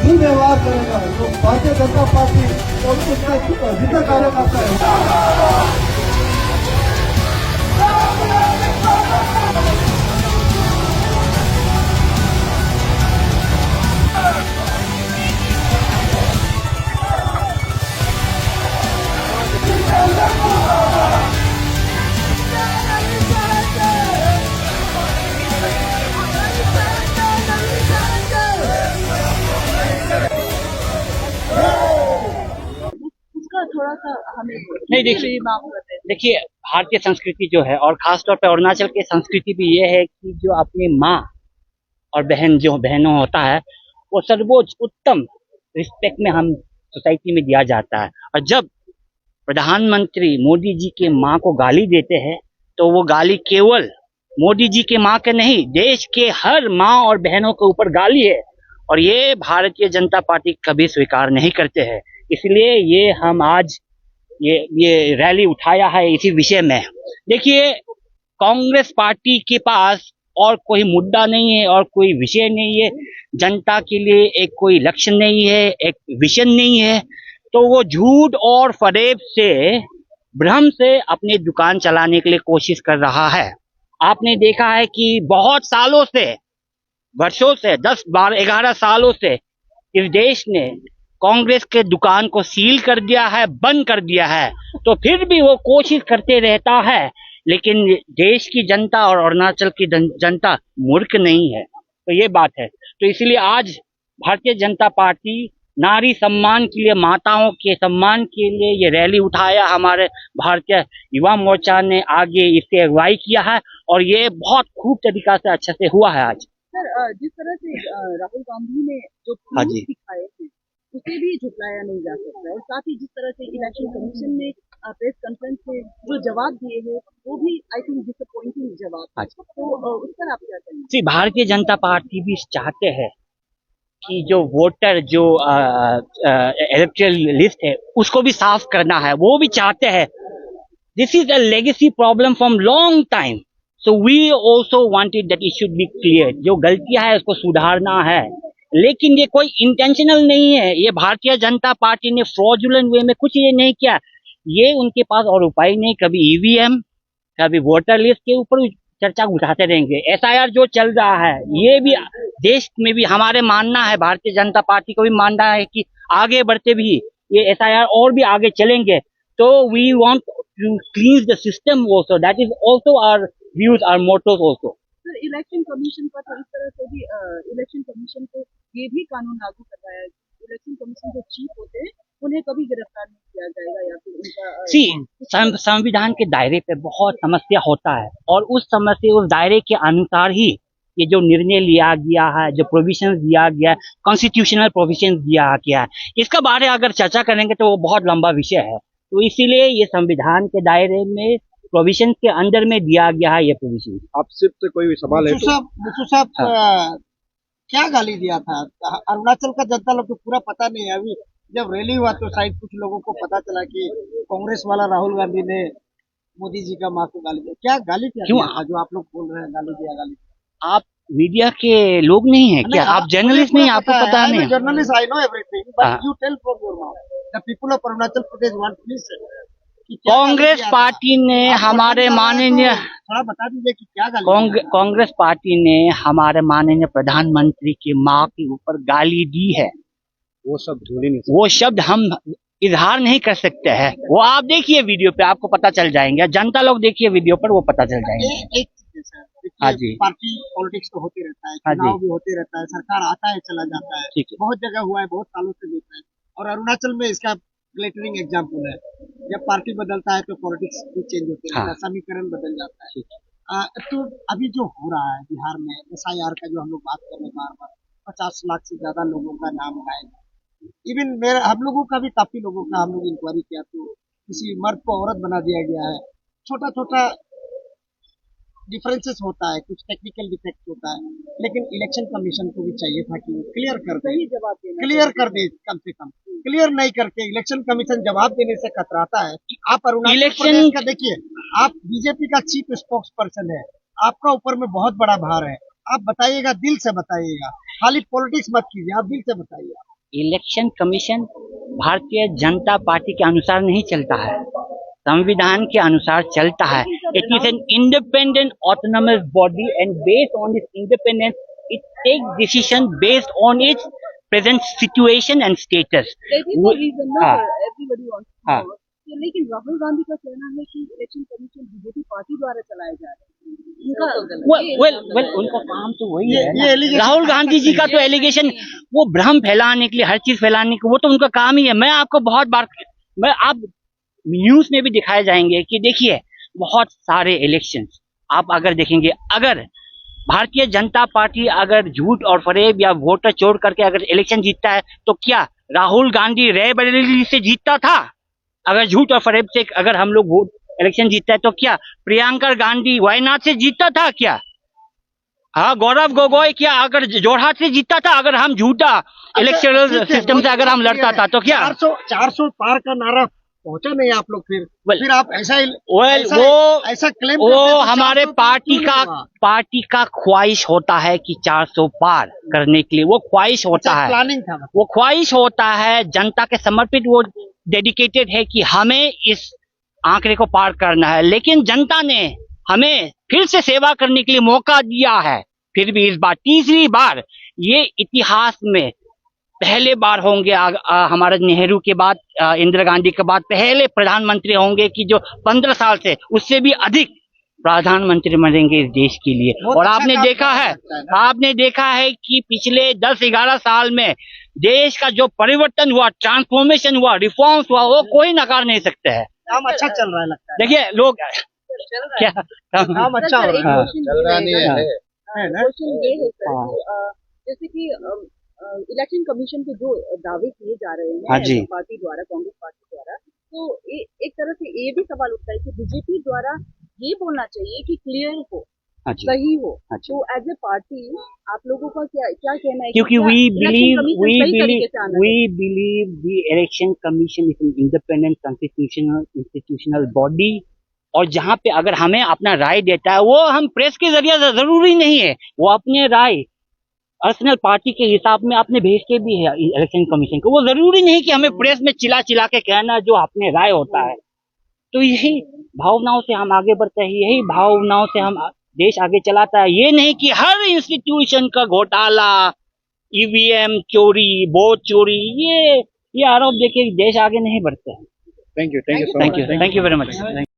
दुर्व्यवहार करेगा जो भारतीय जनता पार्टी और उसका जितना कार्यकर्ता है। थोड़ा सा हमें नहीं देखिए भारतीय संस्कृति जो है और खासतौर पे अरुणाचल की संस्कृति भी ये है कि जो अपनी माँ और बहन जो बहनों होता है वो सर्वोच्च उत्तम रिस्पेक्ट में हम सोसाइटी में दिया जाता है। और जब प्रधानमंत्री मोदी जी के माँ को गाली देते हैं तो वो गाली केवल मोदी जी के माँ के नहीं, देश के हर माँ और बहनों के ऊपर गाली है और ये भारतीय जनता पार्टी कभी स्वीकार नहीं करते हैं। इसलिए ये हम आज ये रैली उठाया है इसी विषय में। देखिए कांग्रेस पार्टी के पास और कोई मुद्दा नहीं है और कोई विषय नहीं है, जनता के लिए एक कोई लक्ष्य नहीं है, एक विजन नहीं है, तो वो झूठ और फरेब से भ्रम से अपनी दुकान चलाने के लिए कोशिश कर रहा है। आपने देखा है कि बहुत सालों से, वर्षों से, 10, 12, 11 सालों से इस देश ने कांग्रेस के दुकान को सील कर दिया है, बंद कर दिया है, तो फिर भी वो कोशिश करते रहता है। लेकिन देश की जनता और अरुणाचल की जनता मूर्ख नहीं है, तो ये बात है। तो इसलिए आज भारतीय जनता पार्टी नारी सम्मान के लिए, माताओं के सम्मान के लिए ये रैली उठाया। हमारे भारतीय युवा मोर्चा ने आगे इससे अगुवाई किया है और ये बहुत खूब तरीका से अच्छे से हुआ है। आज सर जिस तरह से राहुल गांधी ने जो प्रूफ दिखाए थे उसे भी झुटलाया नहीं जा सकता और साथ ही जिस तरह से इलेक्शन कमीशन ने प्रेस कॉन्फ्रेंस में जो जवाब दिए हैं वो भी आई थिंक डिसअपॉइंटिंग जवाब। तो उस पर आप क्या कहेंगे? भारतीय जनता पार्टी भी चाहते हैं कि जो वोटर जो इलेक्टोरल लिस्ट है उसको भी साफ करना है, वो भी चाहते हैं। This is a legacy problem from long time, so we also wanted that it should be clear. जो गलतियां है उसको सुधारना है, लेकिन ये कोई इंटेंशनल नहीं है। ये भारतीय जनता पार्टी ने फ्रॉडुलेंट वे में कुछ ये नहीं किया। ये उनके पास और उपाय नहीं, कभी ईवीएम, कभी वोटर लिस्ट के ऊपर चर्चा उठाते रहेंगे। एसआईआर जो चल रहा है ये भी देश में भी हमारे मानना है, भारतीय जनता पार्टी को भी मानना है कि आगे बढ़ते भी ये एसआईआर और भी आगे चलेंगे। तो we want to clean the system also, that is also our views, our mottos also. Sir election commission पर तो इस तरह से भी इलेक्शन कमीशन को ये भी कानून लागू करवाया है, इलेक्शन कमीशन जो चीफ होते हैं उन्हें कभी गिरफ्तार नहीं किया जाएगा या फिर उनका संविधान के दायरे पे बहुत समस्या होता है और उस समस्या, उस दायरे के अनुसार ही ये जो निर्णय लिया गया है, जो प्रोविजन दिया गया है, कॉन्स्टिट्यूशनल प्रोविजन दिया गया है, इसका बारे अगर चर्चा करेंगे तो वो बहुत लंबा विषय है। तो इसीलिए ये संविधान के दायरे में प्रोविजन के अंदर में दिया गया है ये प्रोविजन। आपसे तो कोई सवाल है? मुसू साहब क्या गाली दिया था? अरुणाचल का जनता लोग को पूरा पता नहीं है। अभी जब रैली हुआ तो शायद कुछ लोगों को पता चला कि कांग्रेस वाला राहुल गांधी ने मोदी जी का माँ को गाली दिया। क्या गाली क्या दिया जो आप लोग बोल रहे हैं गाली दिया? आप मीडिया के लोग नहीं है क्या? आप जर्नलिस्ट नहीं, आपको पता नहीं? Journalist, I know everything, but you tell from your mouth. The people of Arunachal Pradesh want please. Congress party ने हमारे माननीय, थोड़ा बता दीजिए कि क्या गाली? कांग्रेस पार्टी ने हमारे माननीय प्रधानमंत्री की माँ के ऊपर गाली दी है। वो शब्द हम इजहार नहीं कर सकते हैं। वो आप देखिए वीडियो पे, आपको पता चल जाएंगे। जनता लोग देखिए वीडियो पर, वो पता चल जाएंगे। एक चीज है सर, हाँ जी, पार्टी पॉलिटिक्स तो होते रहता है, चुनाव भी होते रहता है, सरकार आता है चला जाता है, बहुत जगह हुआ है, बहुत सालों से देख रहे हैं। और अरुणाचल में इसका ग्लिटरिंग एग्जाम्पल है। जब पार्टी बदलता है तो पॉलिटिक्स भी चेंज होते हैं, समीकरण बदल जाता है। तो अभी जो हो रहा है बिहार में एसआईआर का, जो हम लोग बात कर रहे हैं बार बार, 50 लाख से ज्यादा लोगों का नाम गायब। इवन हम लोगों का भी, काफी लोगों का हम लोग इंक्वायरी किया तो किसी मर्द को औरत बना दिया गया है। छोटा छोटा डिफरेंसेस होता है, कुछ टेक्निकल डिफेक्ट होता है, लेकिन इलेक्शन कमीशन को भी चाहिए था कि वो क्लियर कर दे, क्लियर कर दे। कम से कम क्लियर नहीं करके इलेक्शन कमीशन जवाब देने से कतराता है कि आप अरुणाचल प्रदेश का देखिए, आप बीजेपी का चीफ स्पोक्स पर्सन है, आपका ऊपर में बहुत बड़ा भार है। आप बताइएगा, दिल से बताइएगा, खाली पॉलिटिक्स मत कीजिए, आप दिल से बताइए। Election commission Bharatiya Janata party के अनुसार नहीं चलता है, संविधान के अनुसार चलता है। It is an independent autonomous body and based on its independence it take decision based on its present situation and status. हाँ, लेकिन राहुल गांधी का कहना है कि इलेक्शन कमीशन बीजेपी पार्टी द्वारा चलाया जा रहा है। उनका काम तो वही है। राहुल गांधी जी का तो एलिगेशन, वो भ्रम फैलाने के लिए, हर चीज फैलाने के, वो तो उनका काम ही है। मैं आपको बहुत बार, आप न्यूज में भी दिखाए जाएंगे कि देखिए बहुत सारे इलेक्शंस आप अगर देखेंगे, अगर भारतीय जनता पार्टी अगर झूठ और फरेब या वोटर चोर करके अगर इलेक्शन जीतता है तो क्या राहुल गांधी रायबरेली से जीतता था? अगर झूठ और फरेब से अगर हम लोग वोट इलेक्शन जीतता है तो क्या प्रियंका गांधी वायनाड से जीतता था? क्या हाँ गौरव गोगोई क्या अगर जोरहाट से जीतता था? अगर हम झूठा इलेक्शनल सिस्टम से अगर हम लड़ता था तो क्या 400 पार का नारा पहुंचा नहीं आप लोग? फिर आप ऐसा क्लेम वो हमारे पार्टी का ख्वाहिश होता है कि 400 पार करने के लिए वो ख्वाहिश होता है, प्लानिंग था, वो ख्वाहिश होता है, जनता के समर्पित वो डेडिकेटेड है कि हमें इस आंकड़े को पार करना है। लेकिन जनता ने हमें फिर से सेवा करने के लिए मौका दिया है। फिर भी इस बार तीसरी बार, ये इतिहास में पहले बार होंगे, हमारे नेहरू के बाद, इंदिरा गांधी के बाद पहले प्रधानमंत्री होंगे कि जो 15 साल से उससे भी अधिक प्रधानमंत्री बनेंगे इस देश के लिए। और आपने देखा है कि पिछले 10-11 साल में देश का जो परिवर्तन हुआ, ट्रांसफॉर्मेशन हुआ, रिफॉर्म्स हुआ, वो कोई नकार नहीं सकते है। काम अच्छा चल रहा है लगता है। देखिए लोग क्या काम अच्छा हो रहा है, चल रहा नहीं है। क्वेश्चन ये है सर, जैसे कि इलेक्शन कमीशन के जो दावे किए जा रहे हैं पार्टी द्वारा, कांग्रेस पार्टी द्वारा, तो एक तरह से ये भी सवाल उठता है कि बीजेपी द्वारा ये बोलना चाहिए कि क्लियर हो, सही हो। तो एज ए पार्टी आप लोगों का क्या कहना है? क्योंकि we believe the election commission is an independent constitutional body, और जहाँ पे अगर हमें अपना राय देता है वो हम प्रेस के जरिए जरूरी नहीं है, वो अपने राय पर्सनल पार्टी के हिसाब में अपने भेजते भी है इलेक्शन कमीशन को। वो जरूरी नहीं कि हमें प्रेस में चिल्ला के कहना जो अपने राय होता है। तो यही भावनाओं से हम आगे बढ़ते हैं, यही भावनाओं से हम देश आगे चलाता है। ये नहीं कि हर इंस्टीट्यूशन का घोटाला, ईवीएम चोरी, वोट चोरी, ये आरोप देके देश आगे नहीं बढ़ते हैं। Thank you very much.